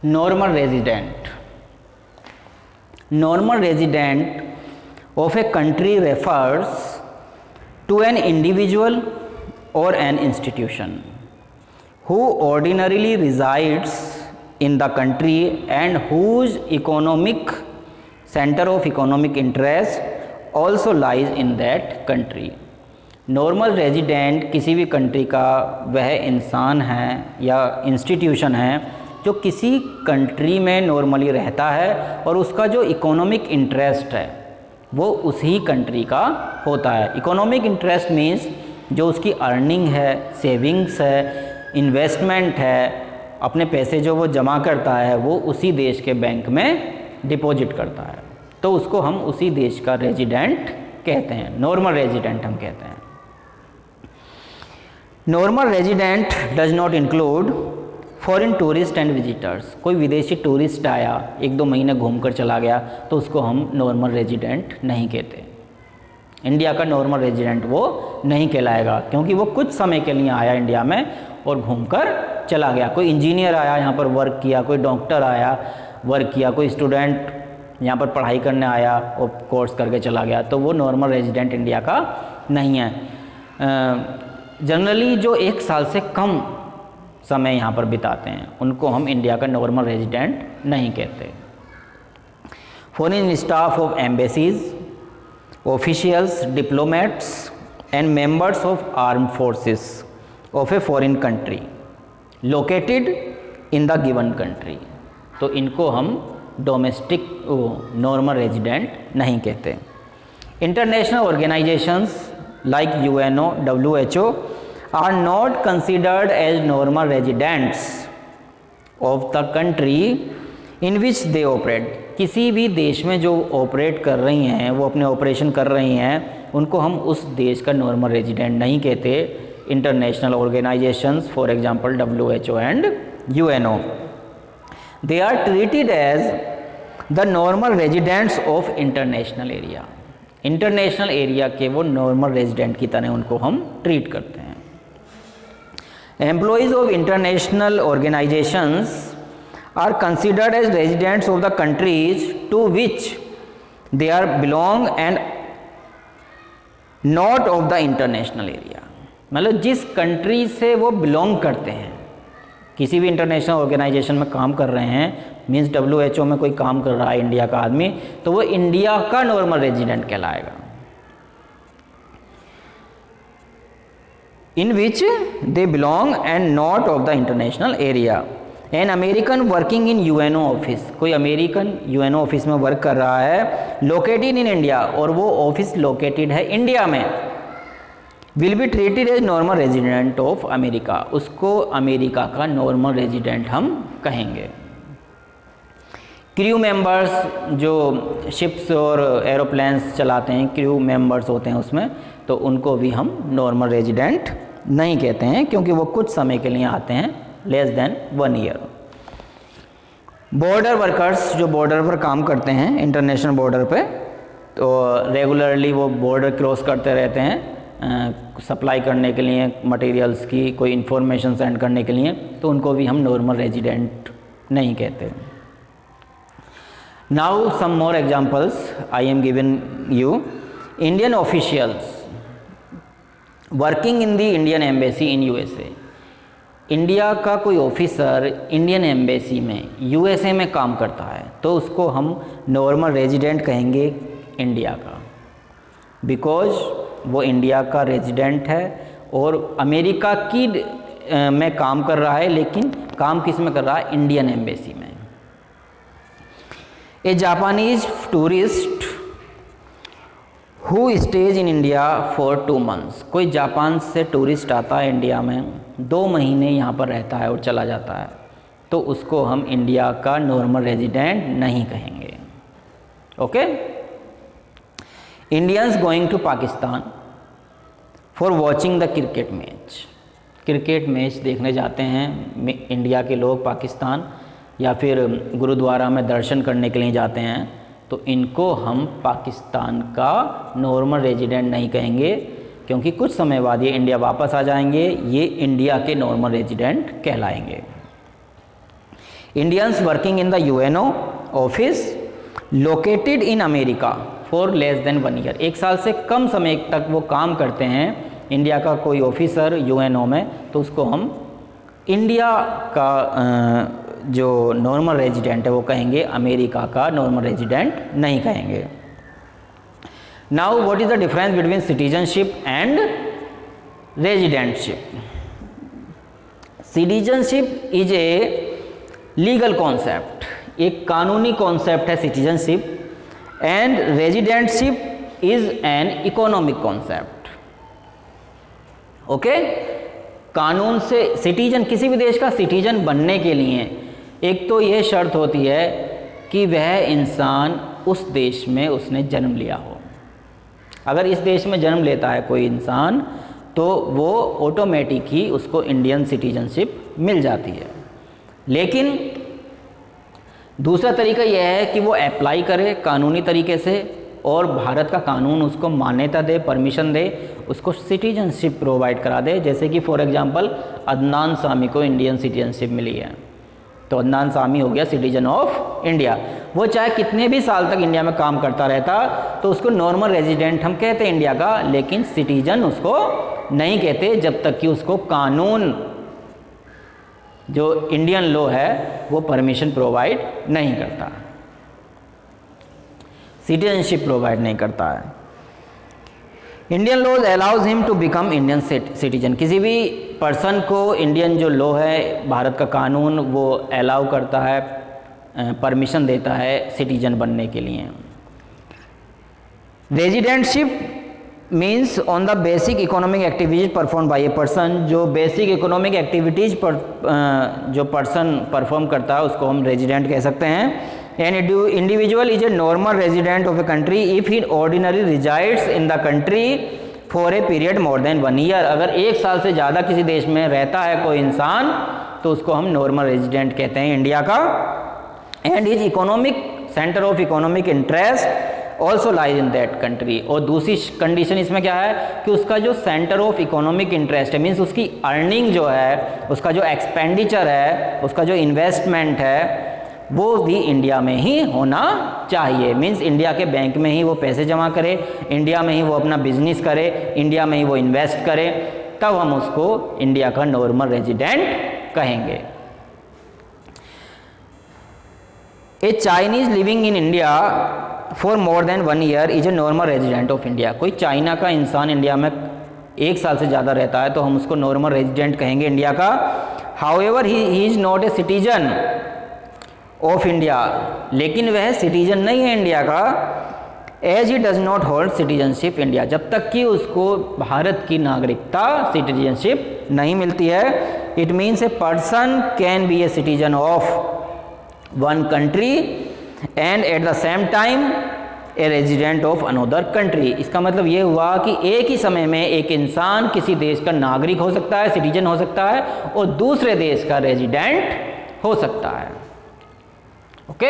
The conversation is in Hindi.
Normal resident. Normal resident of a country refers to an individual or an institution who ordinarily resides in the country and whose economic center of economic interest also lies in that country. Normal resident किसी भी कंट्री का वह इंसान है या इंस्टीट्यूशन है जो किसी कंट्री में नॉर्मली रहता है और उसका जो इकोनॉमिक इंटरेस्ट है वो उसी कंट्री का होता है। इकोनॉमिक इंटरेस्ट मीन्स जो उसकी अर्निंग है, सेविंग्स है, इन्वेस्टमेंट है, अपने पैसे जो वो जमा करता है वो उसी देश के बैंक में डिपॉजिट करता है, तो उसको हम उसी देश का रेजिडेंट कहते हैं, नॉर्मल रेजिडेंट हम कहते हैं। Normal resident does not include foreign tourist and visitors. कोई विदेशी टूरिस्ट आया, 1-2 महीने घूमकर चला गया, तो उसको हम नॉर्मल रेजिडेंट नहीं कहते। इंडिया का नॉर्मल रेजिडेंट वो नहीं कहलाएगा, क्योंकि वो कुछ समय के लिए आया इंडिया में और घूमकर चला गया। कोई इंजीनियर आया यहाँ पर वर्क किया, कोई डॉक्टर आया वर्क किया, कोई स्टूडेंट यहाँ पर पढ़ाई करने आया और कोर्स करके चला गया, तो वो नॉर्मल रेजिडेंट इंडिया का नहीं है। जनरली जो 1 साल से कम समय यहाँ पर बिताते हैं उनको हम इंडिया का नॉर्मल रेजिडेंट नहीं कहते। Foreign staff of embassies, officials, diplomats and members of armed forces of a foreign country located in the given country, तो इनको हम डोमेस्टिक नॉर्मल रेजिडेंट नहीं कहते। International organisations like UNO, WHO are not considered as normal residents of the country in which they operate। किसी भी देश में जो ऑपरेट कर रही हैं, वो अपने ऑपरेशन कर रही हैं, उनको हम उस देश का नॉर्मल रेजिडेंट नहीं कहते। International organisations for example WHO and UNO, they are treated as the normal residents of international area। International area के वो नॉर्मल रेजिडेंट की तरह उनको हम ट्रीट करते हैं। Employees of international organisations are considered as residents of the countries to which they are belong and not of the international area. मतलब जिस कंट्री से वो बिलोंग करते हैं, किसी भी इंटरनेशनल ऑर्गेनाइजेशन में काम कर रहे हैं, मीन्स WHO में कोई काम कर रहा है इंडिया का आदमी, तो वो इंडिया का नॉर्मल रेजिडेंट कहलाएगा। In which they belong and not of the international area. An American working in UNO office, कोई अमेरिकन UNO ऑफिस में वर्क कर रहा है, लोकेटेड इन इंडिया, और वो ऑफिस लोकेटेड है इंडिया में, will be treated as normal resident of America, उसको अमेरिका का नॉर्मल रेजिडेंट हम कहेंगे। क्रू मेंबर्स जो शिप्स और एरोप्लेन्स चलाते हैं, क्रू मेंबर्स होते हैं उसमें, तो उनको भी हम नॉर्मल रेजिडेंट नहीं कहते हैं, क्योंकि वो कुछ समय के लिए आते हैं, less than 1 year. Border workers जो बॉर्डर पर काम करते हैं, इंटरनेशनल बॉर्डर पे, तो रेगुलरली वो बॉर्डर क्रॉस करते रहते हैं सप्लाई करने के लिए मटेरियल्स की, कोई इन्फॉर्मेशन सेंड करने के लिए, तो उनको भी हम नॉर्मल रेजिडेंट नहीं कहते। Now some more examples I am given you. Indian officials working in the Indian embassy in USA। India का कोई ऑफिसर इंडियन एम्बेसी में USA में काम करता है, तो उसको हम नॉर्मल रेजिडेंट कहेंगे इंडिया का, बिकॉज वो इंडिया का रेजिडेंट है और अमेरिका की में काम कर रहा है, लेकिन काम किस में कर रहा है? इंडियन एम्बेसी में। A Japanese tourist who stays in India for 2 months। कोई जापान से टूरिस्ट आता है इंडिया में, 2 महीने यहाँ पर रहता है और चला जाता है, तो उसको हम इंडिया का नॉर्मल रेजिडेंट नहीं कहेंगे। Okay. Indians going to Pakistan for watching the cricket match. Cricket match देखने जाते हैं इंडिया के लोग पाकिस्तान, या फिर गुरुद्वारा में दर्शन करने के लिए जाते हैं, तो इनको हम पाकिस्तान का नॉर्मल रेजिडेंट नहीं कहेंगे, क्योंकि कुछ समय बाद ये इंडिया वापस आ जाएंगे, ये इंडिया के नॉर्मल रेजिडेंट कहलाएंगे। Indians working in the UNO office located in America for less than 1 year, 1 साल से कम समय तक वो काम करते हैं इंडिया का कोई ऑफिसर यूएनओ में, तो उसको हम इंडिया का जो नॉर्मल रेजिडेंट है वो कहेंगे, अमेरिका का नॉर्मल रेजिडेंट नहीं कहेंगे। Now what is the difference between citizenship and residentship? Citizenship is a legal concept, एक कानूनी कॉन्सेप्ट है citizenship, and residentship is an economic concept. Okay, कानून से सिटीजन, किसी भी देश का सिटीजन बनने के लिए एक तो ये शर्त होती है कि वह इंसान उस देश में उसने जन्म लिया हो। अगर इस देश में जन्म लेता है कोई इंसान तो वो ऑटोमेटिक ही उसको इंडियन सिटीजनशिप मिल जाती है। लेकिन दूसरा तरीका यह है कि वो अप्लाई करे कानूनी तरीके से और भारत का कानून उसको मान्यता दे, परमिशन दे, उसको सिटीजनशिप प्रोवाइड करा दे। जैसे कि फॉर एग्जांपल अदनान सामी को इंडियन सिटीजनशिप मिली है, तो अदनान सामी हो गया सिटीजन ऑफ इंडिया। वो चाहे कितने भी साल तक इंडिया में काम करता रहता तो उसको नॉर्मल रेजिडेंट हम कहते हैं इंडिया का, लेकिन सिटीजन उसको नहीं कहते जब तक कि उसको कानून जो इंडियन लॉ है वो परमिशन प्रोवाइड नहीं करता, सिटीजनशिप प्रोवाइड नहीं करता है। Indian law allows him to become Indian citizen, किसी भी पर्सन को इंडियन जो लॉ है, भारत का कानून, वो अलाउ करता है, परमिशन देता है सिटीजन बनने के लिए। Residentship means on the basic economic activities perform by a person, जो बेसिक इकोनॉमिक एक्टिविटीज पर जो पर्सन परफॉर्म करता है उसको हम रेजिडेंट कह सकते हैं। An individual is a normal resident of a country if he ordinary resides in the country for a period more than 1 year. अगर 1 साल से ज़्यादा किसी देश में रहता है कोई इंसान तो उसको हम नॉर्मल रेजिडेंट कहते हैं इंडिया का। And is economic centre of economic interest also lies in that country. और दूसरी कंडीशन इसमें क्या है कि उसका जो सेंटर ऑफ इकोनॉमिक इंटरेस्ट है, मीन्स उसकी अर्निंग जो है, उसका जो एक्सपेंडिचर है, उसका जो इन्वेस्टमेंट है वो भी इंडिया में ही होना चाहिए। मीन्स इंडिया के बैंक में ही वो पैसे जमा करे, इंडिया में ही वो अपना बिजनेस करे, इंडिया में ही वो इन्वेस्ट करे, तब हम उसको इंडिया का नॉर्मल रेजिडेंट कहेंगे। A Chinese living in India for more than 1 year is a normal resident of India. कोई चाइना का इंसान इंडिया में 1 साल से ज़्यादा रहता है तो हम उसको नॉर्मल रेजिडेंट कहेंगे इंडिया का। However he is not a citizen of India, लेकिन वह सिटीजन नहीं है इंडिया का। As he does not hold citizenship India, जब तक कि उसको भारत की नागरिकता सिटीजनशिप नहीं मिलती है। It means a person can be A citizen of one country and at the same time a resident of another country. इसका मतलब ये हुआ कि एक ही समय में एक इंसान किसी देश का नागरिक हो सकता है, सिटीजन हो सकता है, और दूसरे देश का रेजिडेंट हो सकता है। ओके